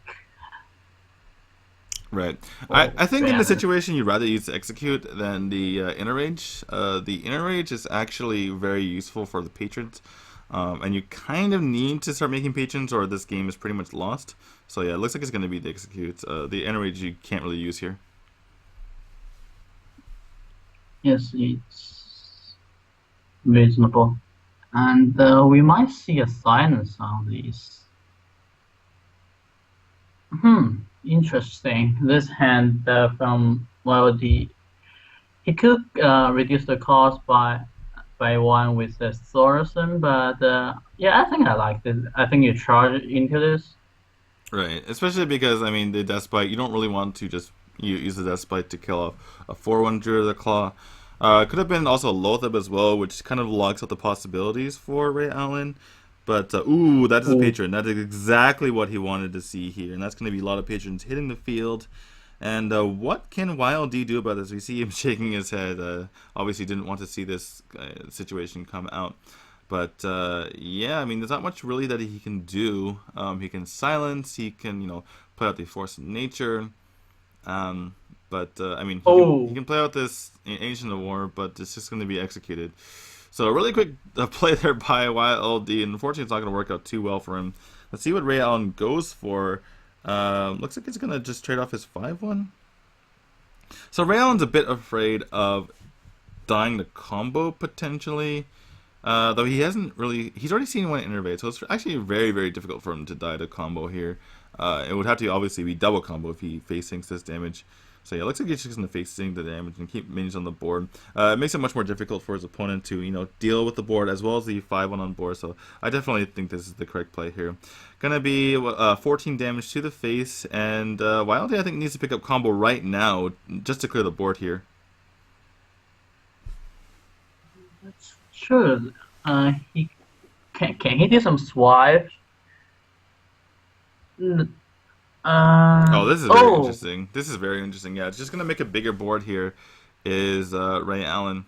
Right. for I think in this RayAllen. situation, you'd rather use the execute than the inner rage. The inner rage is actually very useful for the patrons, and you kind of need to start making patrons, or this game is pretty much lost. So yeah, it looks like it's going to be the execute. The inner rage you can't really use here. Yes, it's reasonable. And we might see a silence on these. Interesting. This hand from YLD, he could reduce the cost by one with the Thorson, but yeah, I think I like this. I think you charge into this. Right. Especially because I mean the death bite. You don't really want to just use the death bite to kill off a 4-1 Druid of the Claw. Could have been also Lothab as well, which kind of locks up the possibilities for RayAllen. But, ooh, that is a Ooh. patron. That is exactly what he wanted to see here. And that's going to be a lot of patrons hitting the field. And what can YLD do about this? We see him shaking his head. Obviously didn't want to see this situation come out. But, yeah, I mean, there's not much really that he can do. He can silence. He can, put out the force of nature. But I mean, he Oh, can play out this Ancient of War, but it's just going to be executed. So a really quick play there by YLD, and unfortunately it's not going to work out too well for him. Let's see what RayAllen goes for. Looks like he's going to just trade off his 5-1. So RayAllen's a bit afraid of dying the combo potentially. Though he hasn't really, he's already seen one innervate, so it's actually very, very difficult for him to die to combo here. It would have to obviously be double combo if he face sinks this damage. So yeah, it looks like he's just going to face sink the damage and keep minions on the board. It makes it much more difficult for his opponent to, deal with the board as well as the 5-1 on board. So I definitely think this is the correct play here. Gonna be 14 damage to the face, and YLD I think needs to pick up combo right now just to clear the board here. that's true. He can he do some swipes? Oh, this is very Oh, interesting. This is very interesting. Yeah, it's just gonna make a bigger board here. Is RayAllen,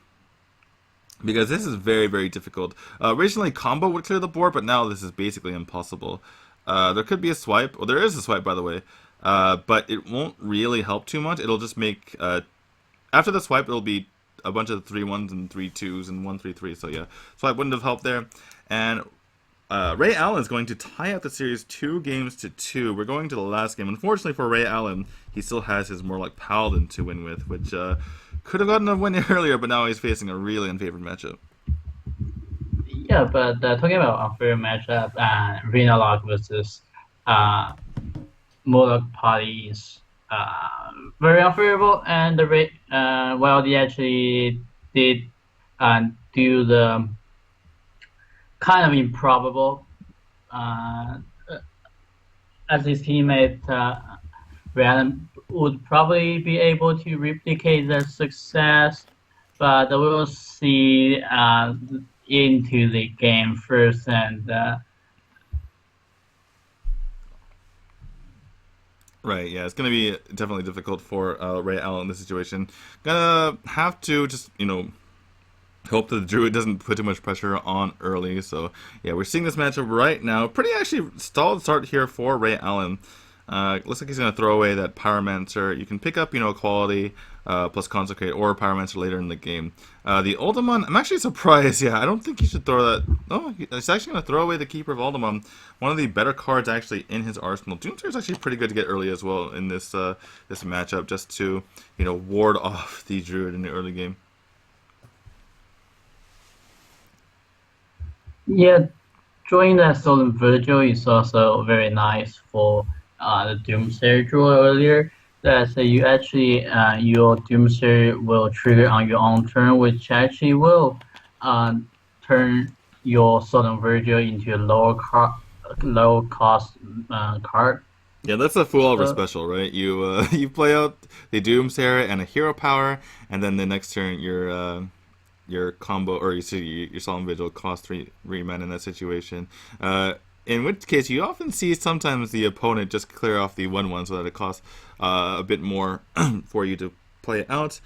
because this is very, very difficult. Originally, combo would clear the board, but now this is basically impossible. There could be a swipe. Well, there is a swipe, by the way, but it won't really help too much. It'll just make after the swipe, it'll be a bunch of 3-1s and 3-2s and 1-3-3. So yeah, swipe wouldn't have helped there. And RayAllen is going to tie out the series 2-2. We're going to the last game. Unfortunately for RayAllen, he still has his more like Paladin to win with, which could have gotten a win earlier, but now he's facing a really unfavored matchup. yeah, but talking about unfair matchup and Renalog versus uh, Moloch party is very unfavorable, and well, they actually did do the kind of improbable as his teammate Ryan would probably be able to replicate their success, but we'll see into the game first. And Right, yeah, it's going to be definitely difficult for RayAllen in this situation. Gonna have to just, hope that the Druid doesn't put too much pressure on early. So, yeah, we're seeing this matchup right now. Pretty actually stalled start here for RayAllen. Looks like he's going to throw away that Pyromancer. You can pick up, Quality plus Consecrate or Pyromancer later in the game. The Ultimon, I'm actually surprised. Yeah, I don't think he should throw that. Oh, he's actually going to throw away the Keeper of Ultimon. One of the better cards actually in his arsenal. Doomsayer is actually pretty good to get early as well in this this matchup, just to, ward off the Druid in the early game. yeah, drawing that Stolen Virgil is also very nice for the Doomsayer draw earlier. That you actually your Doomsayer will trigger on your own turn, which actually will turn your Stolen Virgil into a low cost card. Yeah, that's a full over So special, right? You you play out the Doomsayer and a hero power, and then the next turn your combo, or you see your Solemn Vigil cost 3 mana in that situation. In which case, you often see sometimes the opponent just clear off the 1-1 so that it costs a bit more for you to play it out.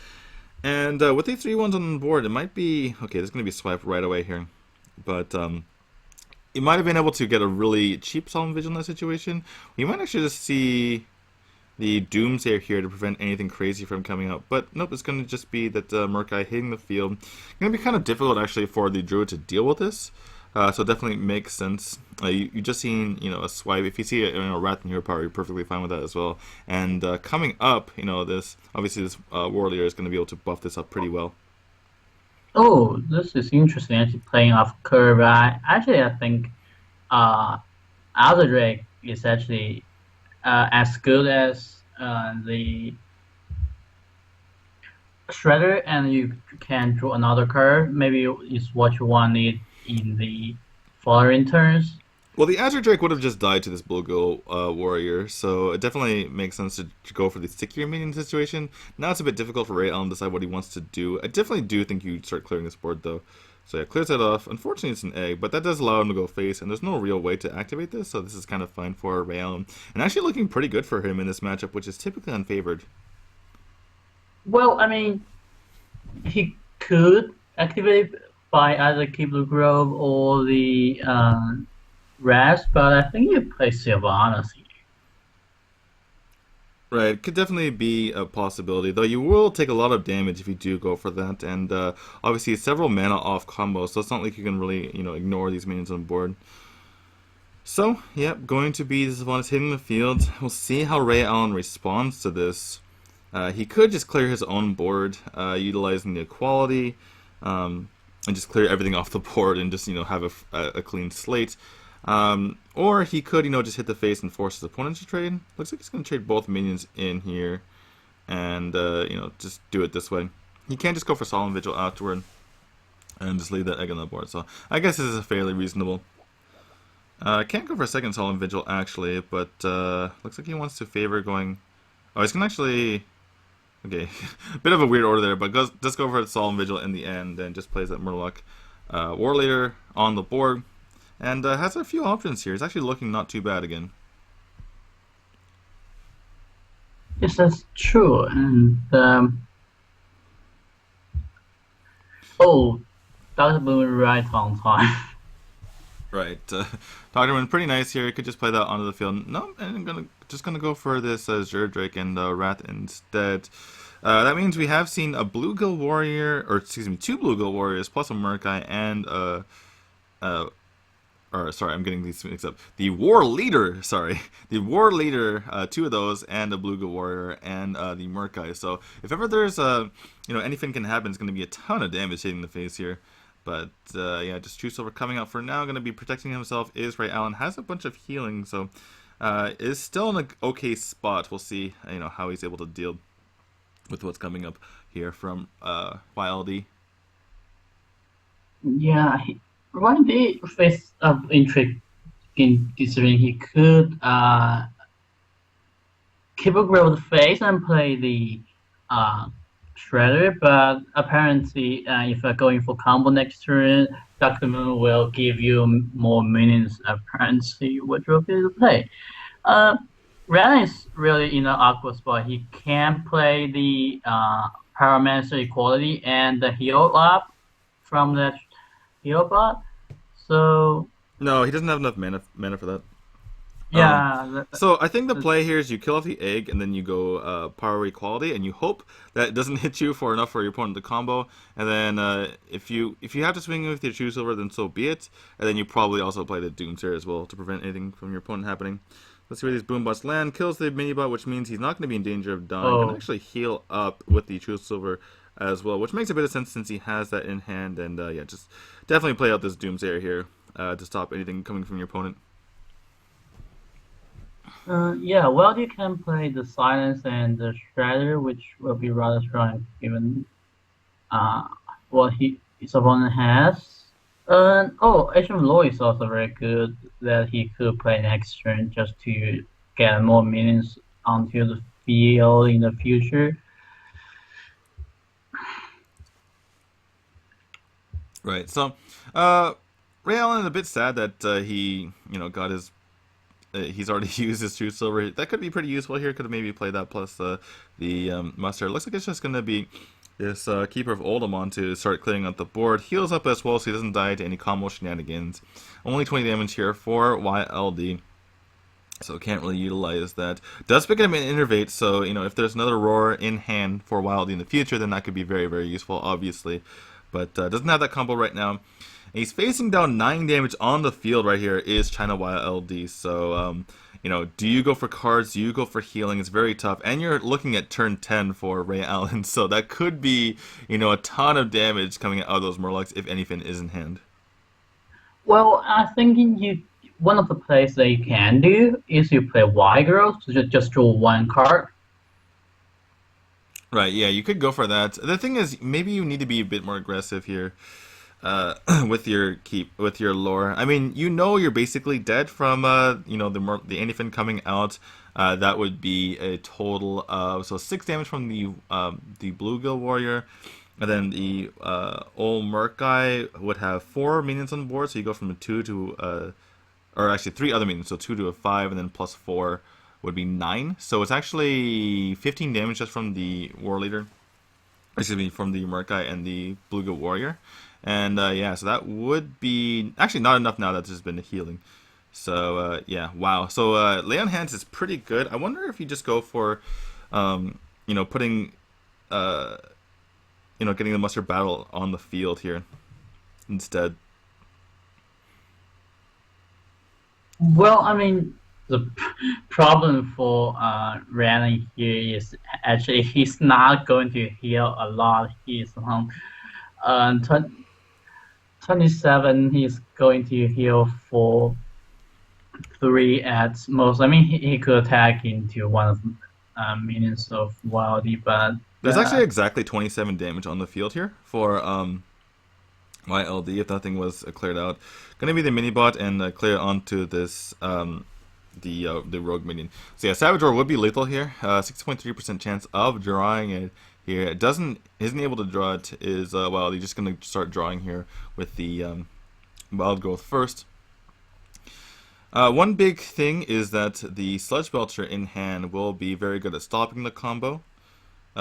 And with the 3-1s on the board, it might be okay. There's going to be swipe right away here, but you might have been able to get a really cheap Solemn Vigil in that situation. You might actually just see the Doomsayer here to prevent anything crazy from coming out. But nope, it's going to just be that Murkai hitting the field. Going to be kind of difficult actually for the Druid to deal with this. So it definitely makes sense. You just seen a swipe. If you see a Wrath and Hero Power, you're perfectly fine with that as well. And coming up, this obviously this Warrior is going to be able to buff this up pretty well. Oh, this is interesting. Actually, playing off curve. I think Other Drake is actually as good as the Shredder, and you can draw another card. Maybe it's what you want it in the following turns. Well, the Azure Drake would have just died to this Blue Girl Warrior, so it definitely makes sense to go for the stickier minion situation. Now it's a bit difficult for RayAllen to decide what he wants to do. I definitely do think you start clearing this board, though. So yeah, clears that off. Unfortunately, it's an egg, but that does allow him to go face, and there's no real way to activate this, so this is kind of fine for RayAllen. And actually looking pretty good for him in this matchup, which is typically unfavored. Well, I mean, he could activate by either Keep the Grove or the Raz, but I think you play Sylvanas here. Right, could definitely be a possibility, though you will take a lot of damage if you do go for that, and obviously several mana off combos, so it's not like you can really, ignore these minions on board. So, yep, going to be Sylvanas hitting the field. We'll see how RayAllen responds to this. He could just clear his own board, utilizing the equality, and just clear everything off the board and just, have a clean slate. Or he could, just hit the face and force his opponent to trade. Looks like he's going to trade both minions in here and, just do it this way. He can't just go for Solemn Vigil afterward and just leave that egg on the board. So I guess this is fairly reasonable. Can't go for a second Solemn Vigil, actually, but looks like he wants to favor going... Oh, he's going to actually... Okay, bit of a weird order there, but just go for Solemn Vigil in the end and just plays that Murloc War Leader on the board. And has a few options here. He's actually looking not too bad again. Yes, that's true. And oh, Dr. Moon right on time. Right, Dr. Moon pretty nice here. Could just play that onto the field. No, and I'm just gonna go for this Azure Drake and Wrath instead. That means we have seen a Bluegill Warrior, or excuse me, 2 Bluegill Warriors plus a Murkai and or sorry, I'm getting these mixed up. The War Leader, sorry, the War Leader, 2 of those, and a Bluegill Warrior, and the Murkai. So if ever there's anything can happen, it's going to be a ton of damage hitting the face here. But yeah, just True Silver coming out for now. Going to be protecting himself. Is RayAllen, has a bunch of healing, so is still in an okay spot. We'll see, how he's able to deal with what's coming up here from ChinaYLD. Yeah. One day face of intrigue in considering he could keep a grip with the face and play the Shredder, but apparently if you're going for combo next turn, Dr. Moon will give you more minions apparently what you're going to play. Ren is really in an awkward spot. He can play the Pyromancer Equality and the heal up from that heal bot. So no, he doesn't have enough mana for that. Yeah. So I think the play here is you kill off the egg and then you go Power Equality and you hope that it doesn't hit you for enough for your opponent to combo. And then if you have to swing with your True Silver, then so be it. And then you probably also play the Doomsayer as well to prevent anything from your opponent happening. Let's see where these Boombots land. Kills the mini-bot, which means he's not going to be in danger of dying. Can actually heal up with the True Silver as well, which makes a bit of sense since he has that in hand. And yeah, just definitely play out this Doomsayer here to stop anything coming from your opponent. Yeah, well, you can play the Silence and the Shredder, which will be rather strong given what his opponent has. Oh, Ancient Law is also very good that he could play next turn just to get more minions onto the field in the future. Right. So, RayAllen, a bit sad that he, got his. He's already used his True Silver. That could be pretty useful here. Could have maybe played that plus the Mustard. Looks like it's just going to be this Keeper of Oldemon to start clearing out the board. Heals up as well so he doesn't die to any combo shenanigans. Only 20 damage here for ChinaYLD. so can't really utilize that. Does pick him in Innervate, so if there's another Roar in hand for WildD in the future, then that could be very, very useful, obviously. But doesn't have that combo right now. And he's facing down 9 damage on the field right here, is ChinaYLD. So, do you go for cards? Do you go for healing? It's very tough. And you're looking at turn 10 for RayAllen, so that could be, a ton of damage coming out of those Murlocs if anything is in hand. Well, I think one of the plays that you can do is you play Y Girls, so just draw one card. Right, yeah, you could go for that. The thing is, maybe you need to be a bit more aggressive here with your lore. I mean, you're basically dead from the anything coming out. That would be a total of 6 damage from the Bluegill Warrior. And then the old Merc guy would have 4 minions on board, so you go from a 2 to or actually 3 other minions, so 2 to a 5, and then plus 4 would be 9. So it's actually 15 damage just from the War Leader, excuse me, from the Merc guy and the Bluegill Warrior. And yeah, so that would be actually not enough now that there's been healing. So yeah, wow. So Lay on Hands is pretty good. I wonder if you just go for, putting getting the Muster Battle on the field here instead. Well, I mean, the problem for RayAllen here is actually he's not going to heal a lot. He's on 27. He's going to heal for 3 at most. I mean, he could attack into one of minions of WildD, but there's actually exactly 27 damage on the field here for YLD if nothing was cleared out. Gonna be the mini bot and clear onto this the rogue minion. So yeah, Savage Roar would be lethal here. 6.3% chance of drawing it here. It isn't able to draw it. Is YLD just gonna start drawing here with the Wild Growth first. One big thing is that the Sludge Belcher in hand will be very good at stopping the combo.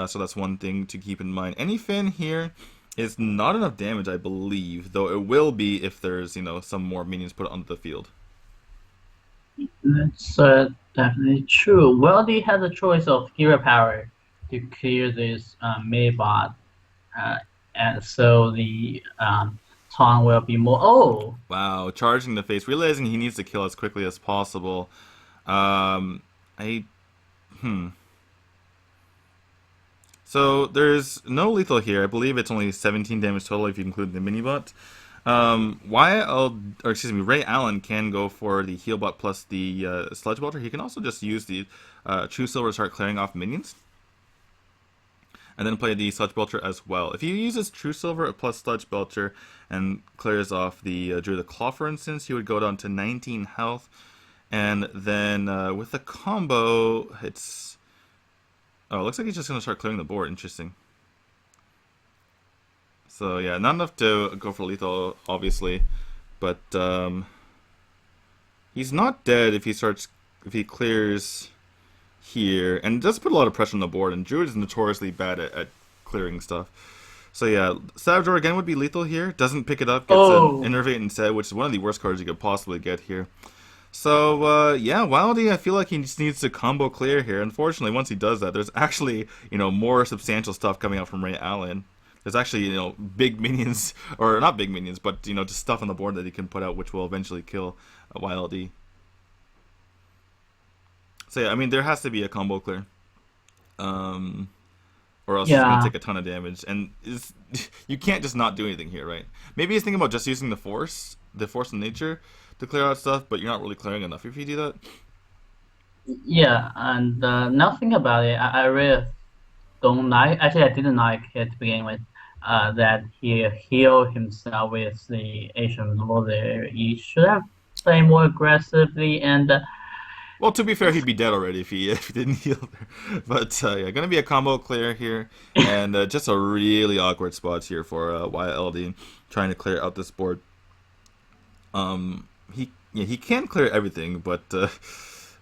So that's one thing to keep in mind. Any Fin here is not enough damage, I believe, though it will be if there's, some more minions put onto the field. That's definitely true. WildD has a choice of hero power to clear this Maybot, and so the Tong will be more. Oh! Wow, charging the face, realizing he needs to kill as quickly as possible. So there's no lethal here. I believe it's only 17 damage total if you include the minibot. RayAllen can go for the heal bot plus the Sludge Belcher. He can also just use the True Silver to start clearing off minions, and then play the Sludge Belcher as well. If he uses True Silver plus Sludge Belcher and clears off the Druid Claw, for instance, he would go down to 19 health, and then with the combo, it's it looks like he's just going to start clearing the board. Interesting. So yeah, not enough to go for lethal, obviously, but he's not dead if he clears here, and it does put a lot of pressure on the board, and Druid is notoriously bad at clearing stuff. So yeah, Savage Roar again would be lethal here. Doesn't pick it up, gets an Innervate instead, which is one of the worst cards you could possibly get here. So yeah, WildD, I feel like he just needs to combo clear here. Unfortunately, once he does that, there's actually more substantial stuff coming out from RayAllen. There's actually big minions, or not big minions, but just stuff on the board that he can put out, which will eventually kill YLD. So yeah, I mean there has to be a combo clear, or else he's gonna take a ton of damage, and you can't just not do anything here, right? Maybe he's thinking about just using the force of nature to clear out stuff, but you're not really clearing enough if you do that. Yeah, and nothing about it. I really don't like. Actually, I didn't like it to begin with. That he healed himself with the Asian Lord. He should have played more aggressively and. Well, to be fair, he'd be dead already if he didn't heal there. But yeah, gonna be a combo clear here, and just a really awkward spot here for YLD trying to clear out this board. He can clear everything, but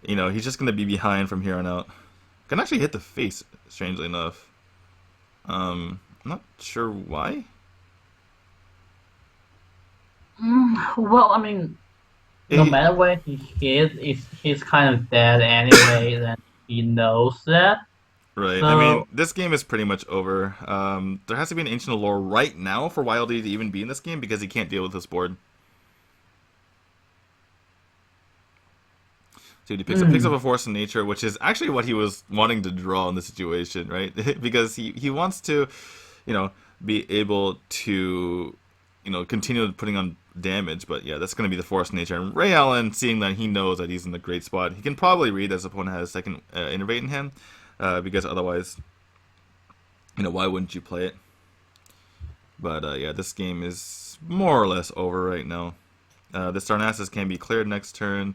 he's just gonna be behind from here on out. Can actually hit the face, strangely enough. I'm not sure why. Well, I mean, no He, matter where he hits, he's kind of dead anyway, and he knows that. right. I mean, So, this game is pretty much over. There has to be an ancient lore right now for YLD to even be in this game because he can't deal with this board. Dude, he picks up a force in nature, which is actually what he was wanting to draw in the situation, right? Because he wants to, you know, be able to, continue putting on damage. But yeah, that's going to be the force in nature. And RayAllen, seeing that he knows that he's in the great spot, he can probably read that his opponent has second innervate in hand, because otherwise, why wouldn't you play it? But yeah, this game is more or less over right now. The Starnassus can be cleared next turn.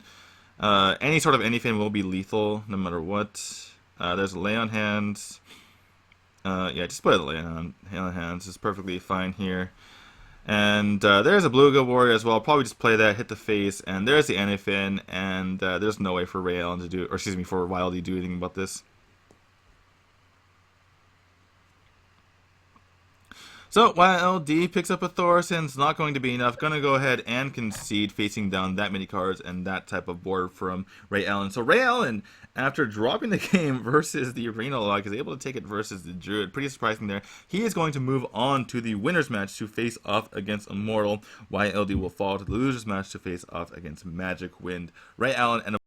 Any sort of anything will be lethal, no matter what. There's a lay on hands. Yeah, just play the lay on hands. It's perfectly fine here. And there's a Bluegill Warrior as well. I'll probably just play that, hit the face, and there's the Anyfin, and there's no way for RayAllen to do, or excuse me, for YLD to do anything about this. So, YLD picks up a Thorson. It's not going to be enough. Going to go ahead and concede, facing down that many cards and that type of board from RayAllen. So, RayAllen, after dropping the game versus the Arena Log, is able to take it versus the Druid. Pretty surprising there. He is going to move on to the winner's match to face off against Immortal. YLD will fall to the loser's match to face off against MagicWind. RayAllen and